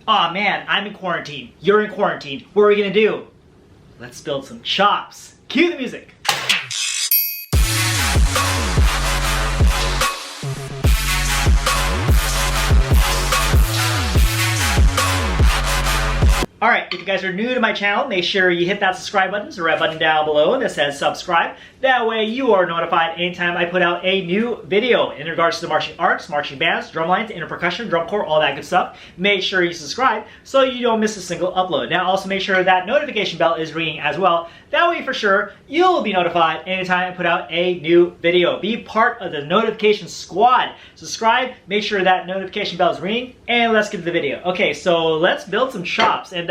Aw man, I'm in quarantine. You're in quarantine. What are we gonna do? Let's build some chops. Cue the music. Alright, if you guys are new to my channel, make sure you hit that subscribe button, the red button down below that says subscribe. That way you are notified anytime I put out a new video in regards to marching arts, marching bands, drum lines, inner percussion, drum corps, all that good stuff. Make sure you subscribe so you don't miss a single upload. Now also make sure that notification bell is ringing as well. That way for sure you'll be notified anytime I put out a new video. Be part of the notification squad. Subscribe, make sure that notification bell is ringing, and let's get to the video. Okay, so let's build some chops. And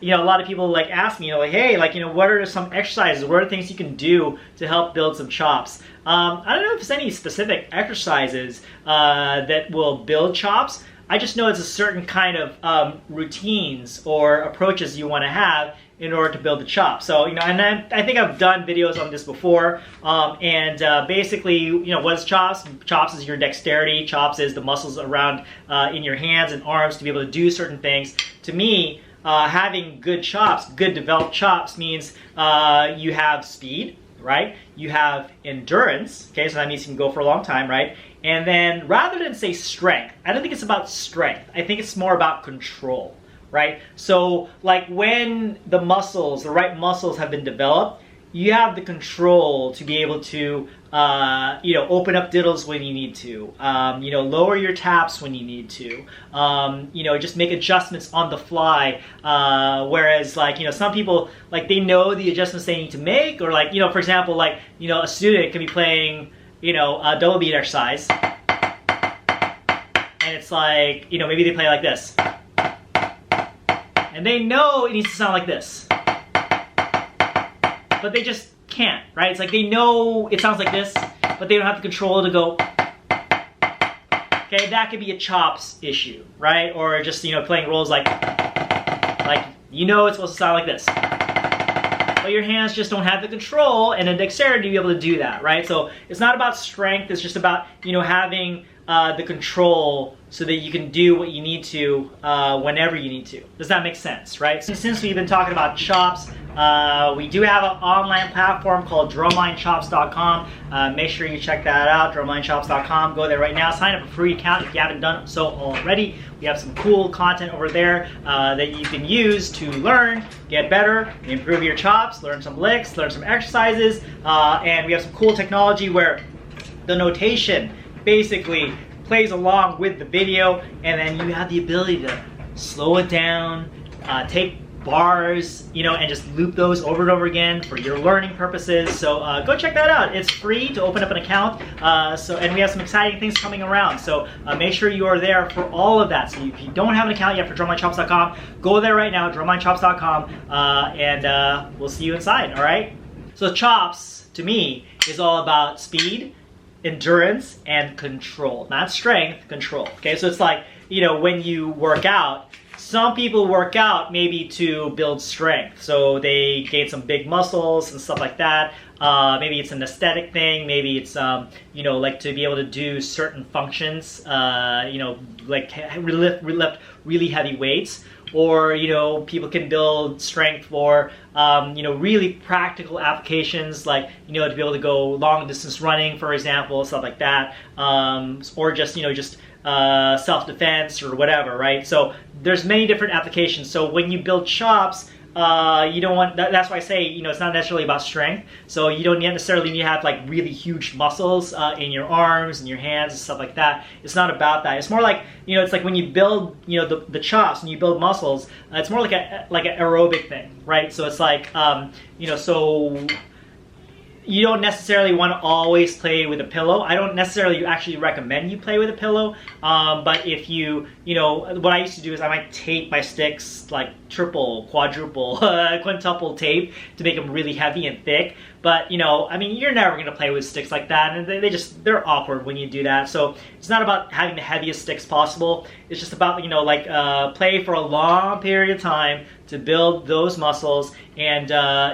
you know, a lot of people like ask me, like, hey, like, you know, what are some exercises? What are things you can do to help build some chops? I don't know if there's any specific exercises that will build chops. I just know it's a certain kind of routines or approaches you want to have in order to build the chop. So, you know, and I think I've done videos on this before, basically, you know, what is chops? Chops is your dexterity. Chops is the muscles around in your hands and arms to be able to do certain things. To me, having good chops, good developed chops means you have speed, right? You have endurance, okay, so that means you can go for a long time, right? And then rather than say strength, I don't think it's about strength. I think it's more about control, right? So like when the muscles, the right muscles have been developed, you have the control to be able to, you know, open up diddles when you need to, you know, lower your taps when you need to, you know, just make adjustments on the fly. Whereas, like, you know, some people, like, they know the adjustments they need to make, or like, you know, for example, like, you know, a student could be playing, you know, a double beat exercise, and it's like, you know, maybe they play like this, and they know it needs to sound like this, but they just can't, right? It's like they know it sounds like this, but they don't have the control to go. Okay, that could be a chops issue, right? Or just, you know, playing roles like you know it's supposed to sound like this, but your hands just don't have the control and the dexterity to be able to do that, right? So it's not about strength, it's just about, you know, having the control so that you can do what you need to whenever you need to. Does that make sense, right? So since we've been talking about chops, we do have an online platform called drumlinechops.com. Make sure you check that out, drumlinechops.com. Go there right now, sign up a free account if you haven't done so already. We have some cool content over there that you can use to learn, get better, improve your chops, learn some licks, learn some exercises, and we have some cool technology where the notation basically plays along with the video, and then you have the ability to slow it down, take bars, you know, and just loop those over and over again for your learning purposes. So go check that out. It's free to open up an account. And we have some exciting things coming around. So make sure you are there for all of that. So if you don't have an account yet for drumlinechops.com, go there right now, drumlinechops.com, and we'll see you inside, all right? So chops, to me, is all about speed, endurance, and control. Not strength, control. Okay, so it's like, you know, when you work out, some people work out maybe to build strength, so they gain some big muscles and stuff like that. Maybe it's an aesthetic thing, maybe it's you know, like to be able to do certain functions, you know, like lift really heavy weights. Or, you know, people can build strength for, you know, really practical applications, like, you know, to be able to go long distance running, for example, stuff like that, or just, you know, just self-defense or whatever, right? So there's many different applications. So when you build chops, you don't want, that's why I say, you know, it's not necessarily about strength. So you don't necessarily need to have like really huge muscles in your arms and your hands and stuff like that. It's not about that. It's more like, you know, it's like when you build, you know, the chops, when you build muscles, it's more like an aerobic thing, right? So it's like, you know, so you don't necessarily want to always play with a pillow. I don't necessarily actually recommend you play with a pillow, but if you know, what I used to do is I might tape my sticks like triple, quadruple, quintuple tape to make them really heavy and thick. But, you know, I mean, you're never going to play with sticks like that, and they're awkward when you do that. So it's not about having the heaviest sticks possible. It's just about, you know, like play for a long period of time to build those muscles and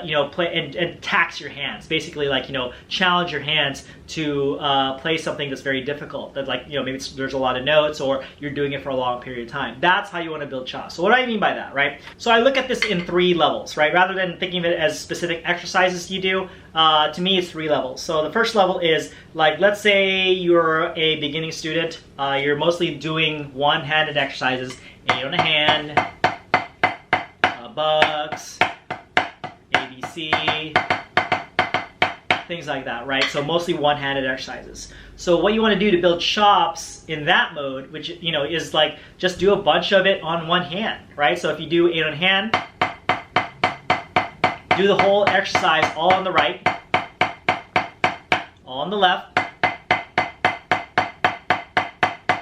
you know, play and tax your hands. Basically, like, you know, challenge your hands to play something that's very difficult. That, like, you know, maybe there's a lot of notes, or you're doing it for a long period of time. That's how you want to build chops. So what do I mean by that, right? So I look at this in 3 levels, right? Rather than thinking of it as specific exercises you do, to me it's 3 levels. So the first level is, like, let's say you're a beginning student, you're mostly doing one-handed exercises, 8 on a hand, bucks, ABC, things like that, right? So mostly one-handed exercises. So what you want to do to build chops in that mode, which, you know, is like just do a bunch of it on one hand, right? So if you do 8 on hand, do the whole exercise all on the right, all on the left.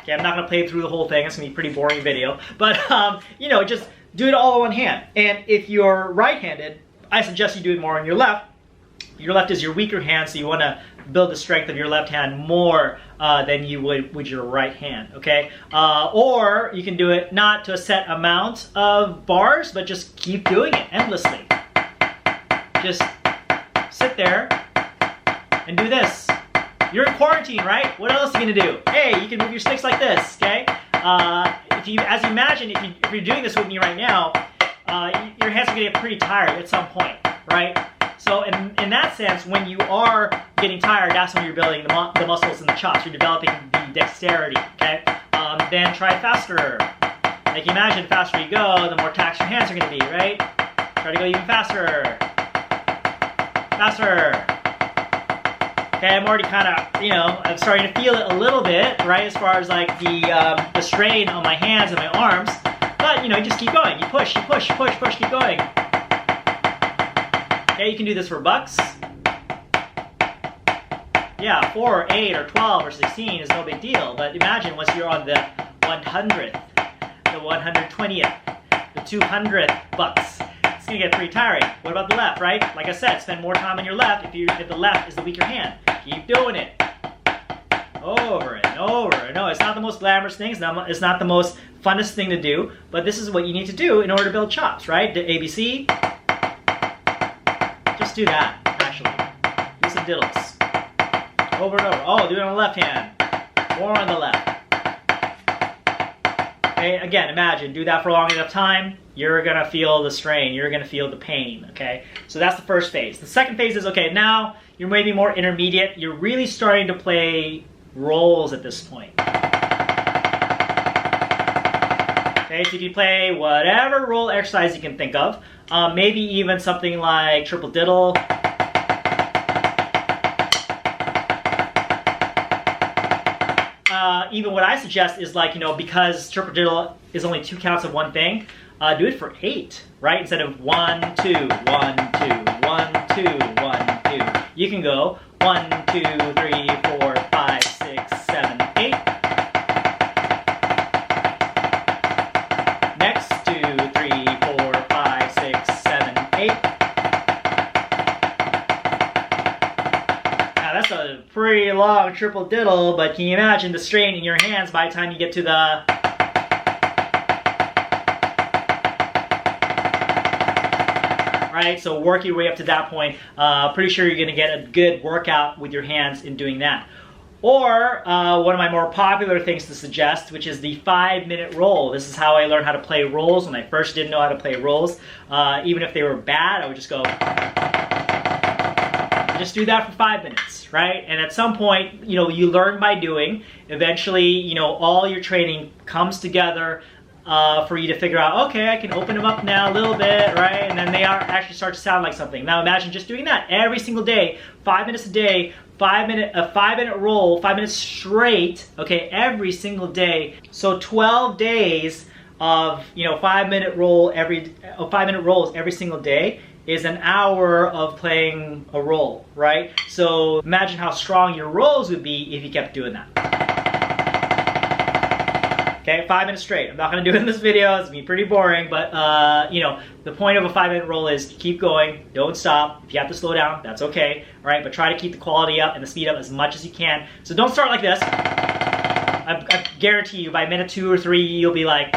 Okay, I'm not going to play through the whole thing. It's going to be a pretty boring video. But, you know, just do it all on one hand. And if you're right-handed, I suggest you do it more on your left. Your left is your weaker hand, so you want to build the strength of your left hand more than you would with your right hand, okay? Or you can do it not to a set amount of bars, but just keep doing it endlessly. Just sit there and do this. You're in quarantine, right? What else are you gonna do? Hey, you can move your sticks like this, okay? As you imagine, if you're doing this with me right now, your hands are gonna get pretty tired at some point, right? So in that sense, when you are getting tired, that's when you're building the muscles and the chops. You're developing the dexterity, okay? Then try faster. Like, imagine the faster you go, the more taxed your hands are gonna be, right? Try to go even faster. Faster. Okay, I'm already kind of, you know, I'm starting to feel it a little bit, right, as far as like the strain on my hands and my arms. But, you know, you just keep going. You push, keep going. Okay, you can do this for bucks. Yeah, 4 or 8 or 12 or 16 is no big deal. But imagine once you're on the 100th, the 120th, the 200th bucks. It's gonna get pretty tiring. What about the left, right? Like I said, spend more time on your left if the left is the weaker hand. Keep doing it. Over and over. I know it's not the most glamorous thing, it's not the most funnest thing to do, but this is what you need to do in order to build chops, right? The ABC. Just do that, actually. Do some diddles. Over and over. Oh, do it on the left hand. More on the left. Okay, again, imagine, do that for a long enough time, you're gonna feel the strain, you're gonna feel the pain, okay? So that's the first phase. The second phase is, okay, now you're maybe more intermediate, you're really starting to play rolls at this point. Okay, so you can play whatever roll exercise you can think of, maybe even something like triple diddle. Even what I suggest is, like, you know, because triple diddle is only 2 counts of one thing, do it for 8, right? Instead of 1, 2, 1, 2, 1, 2, 1, 2. You can go 1, 2, 3, 4, 5, 6, 7, 8. Next, 2, 3, 4, 5, 6, 7, 8. Now that's a pretty long triple diddle, but can you imagine the strain in your hands by the time you get to the... Right, so work your way up to that point. Pretty sure you're gonna get a good workout with your hands in doing that. Or one of my more popular things to suggest, which is the 5-minute roll. This is how I learned how to play rolls when I first didn't know how to play rolls. Even if they were bad, I would just go... Just do that for 5 minutes, right? And at some point, you know, you learn by doing. Eventually, you know, all your training comes together for you to figure out, okay, I can open them up now a little bit, right? And then they actually start to sound like something. Now imagine just doing that every single day, 5 minutes a day, a 5-minute roll, 5 minutes straight, okay, every single day. So 12 days of, you know, 5-minute rolls every single day is an hour of playing a roll, right? So imagine how strong your rolls would be if you kept doing that. Okay, 5 minutes straight. I'm not gonna do it in this video, it's gonna be pretty boring, but you know, the point of a 5-minute roll is keep going, don't stop. If you have to slow down, that's okay, all right? But try to keep the quality up and the speed up as much as you can. So don't start like this. I guarantee you by minute 2 or 3, you'll be like,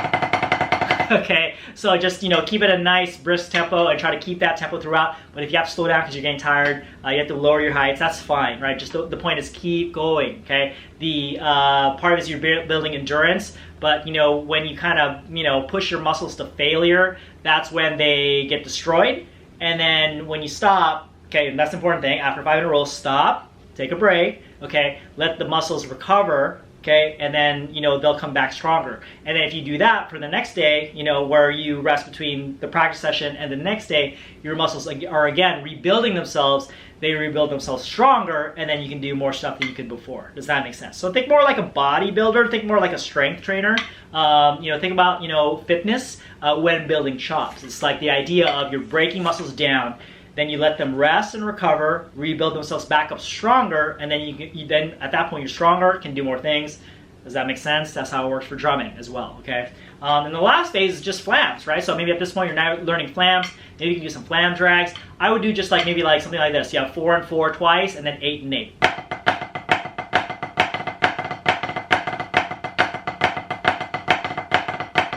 Okay, so just, you know, keep it a nice brisk tempo and try to keep that tempo throughout. But if you have to slow down because you're getting tired, you have to lower your heights, that's fine, right? Just the point is keep going, okay? The part of it is you're building endurance, but, you know, when you kind of, you know, push your muscles to failure, that's when they get destroyed. And then when you stop, okay, and that's the important thing, after 5 in a row, stop, take a break, okay? Let the muscles recover, okay, and then, you know, they'll come back stronger. And then if you do that for the next day, you know, where you rest between the practice session and the next day, your muscles are again rebuilding themselves. They rebuild themselves stronger, and then you can do more stuff than you could before. Does that make sense? So think more like a bodybuilder, think more like a strength trainer. You know, think about, you know, fitness when building chops. It's like the idea of you're breaking muscles down, then you let them rest and recover, rebuild themselves back up stronger, and then you then at that point you're stronger, can do more things. Does that make sense? That's how it works for drumming as well, okay? And the last phase is just flams, right? So maybe at this point you're now learning flams, maybe you can do some flam drags. I would do just like maybe like something like this. You have 4 and 4 twice, and then 8 and 8.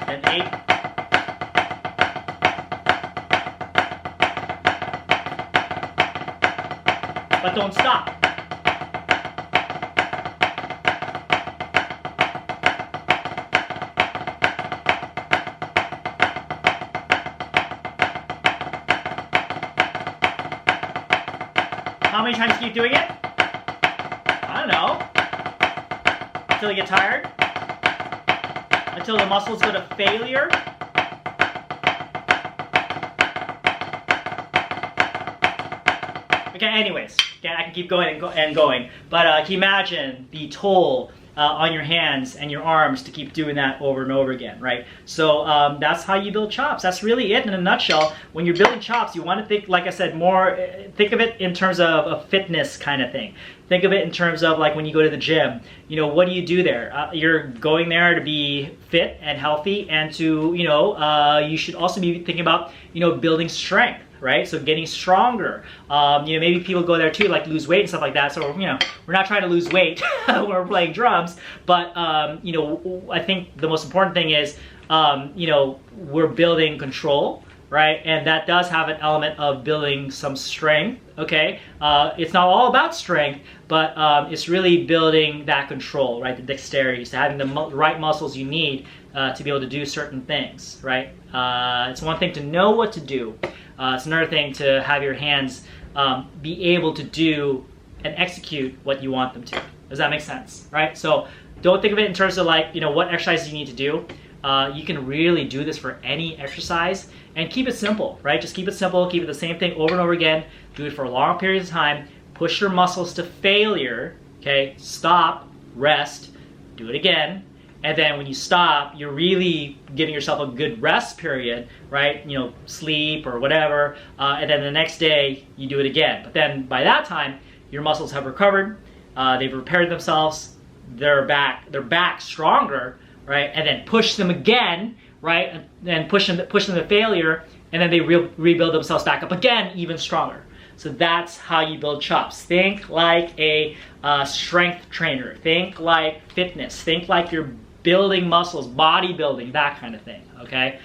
Then 8. But don't stop. How many times keep doing it? I don't know. Until you get tired? Until the muscles go to failure? Okay, anyways, okay, I can keep going and going, but can you imagine the toll on your hands and your arms to keep doing that over and over again, right? So that's how you build chops. That's really it in a nutshell. When you're building chops, you want to think, like I said, more, think of it in terms of a fitness kind of thing. Think of it in terms of like when you go to the gym, you know, what do you do there? You're going there to be fit and healthy, and to, you know, you should also be thinking about, you know, building strength. Right, so getting stronger. You know, maybe people go there too, like lose weight and stuff like that. So you know, we're not trying to lose weight when we're playing drums, but you know, I think the most important thing is, you know, we're building control, right? And that does have an element of building some strength. Okay, it's not all about strength, but it's really building that control, right? The dexterity, so having the right muscles you need to be able to do certain things, right? It's one thing to know what to do. It's another thing to have your hands be able to do and execute what you want them to. Does that make sense, right? So don't think of it in terms of like, you know, what exercises you need to do. You can really do this for any exercise, and keep it simple, right? Just keep it simple, keep it the same thing over and over again. Do it for a long period of time. Push your muscles to failure, okay? Stop, rest, do it again. And then when you stop, you're really giving yourself a good rest period, right? You know, sleep or whatever. And then the next day, you do it again. But then by that time, your muscles have recovered. They've repaired themselves. They're back stronger, right? And then push them again, right? And push them to failure. And then they rebuild themselves back up again, even stronger. So that's how you build chops. Think like a strength trainer. Think like fitness. Think like you're building muscles, bodybuilding, that kind of thing, okay?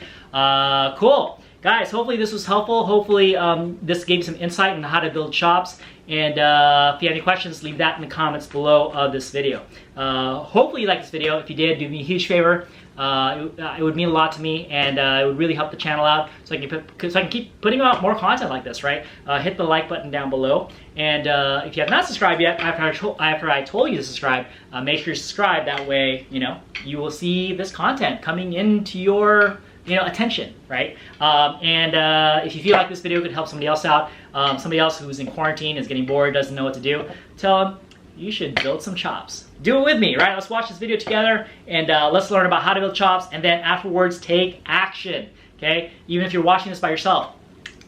Cool. Guys, hopefully this was helpful. Hopefully this gave you some insight on how to build chops. And if you have any questions, leave that in the comments below of this video. Hopefully you liked this video. If you did, do me a huge favor. It would mean a lot to me, and it would really help the channel out, so I can keep putting out more content like this, right? Hit the like button down below, and if you have not subscribed yet, after I told you to subscribe, make sure you subscribe. That way, you know, you will see this content coming into your, you know, attention, right? If you feel like this video could help somebody else out, somebody else who's in quarantine, is getting bored, doesn't know what to do, tell them you should build some chops. Do it with me, right? Let's watch this video together, and let's learn about how to build chops, and then afterwards take action, okay? Even if you're watching this by yourself,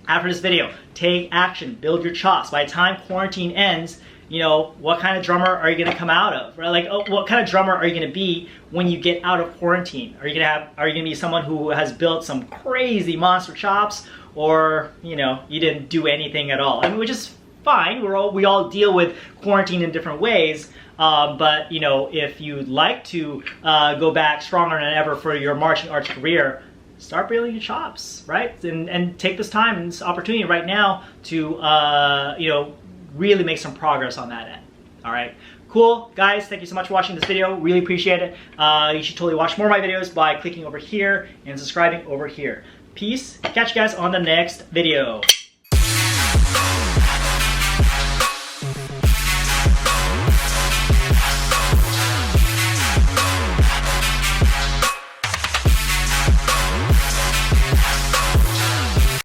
after this video, take action, build your chops. By the time quarantine ends, you know, what kind of drummer are you gonna come out of? Right? Like, what kind of drummer are you gonna be when you get out of quarantine? Are you gonna be someone who has built some crazy monster chops, or, you know, you didn't do anything at all? I mean, which is fine. We all deal with quarantine in different ways. But, you know, if you'd like to go back stronger than ever for your martial arts career, start building your chops, right? And take this time and this opportunity right now to, you know, really make some progress on that end. All right, cool. Guys, thank you so much for watching this video. Really appreciate it. You should totally watch more of my videos by clicking over here and subscribing over here. Peace. Catch you guys on the next video.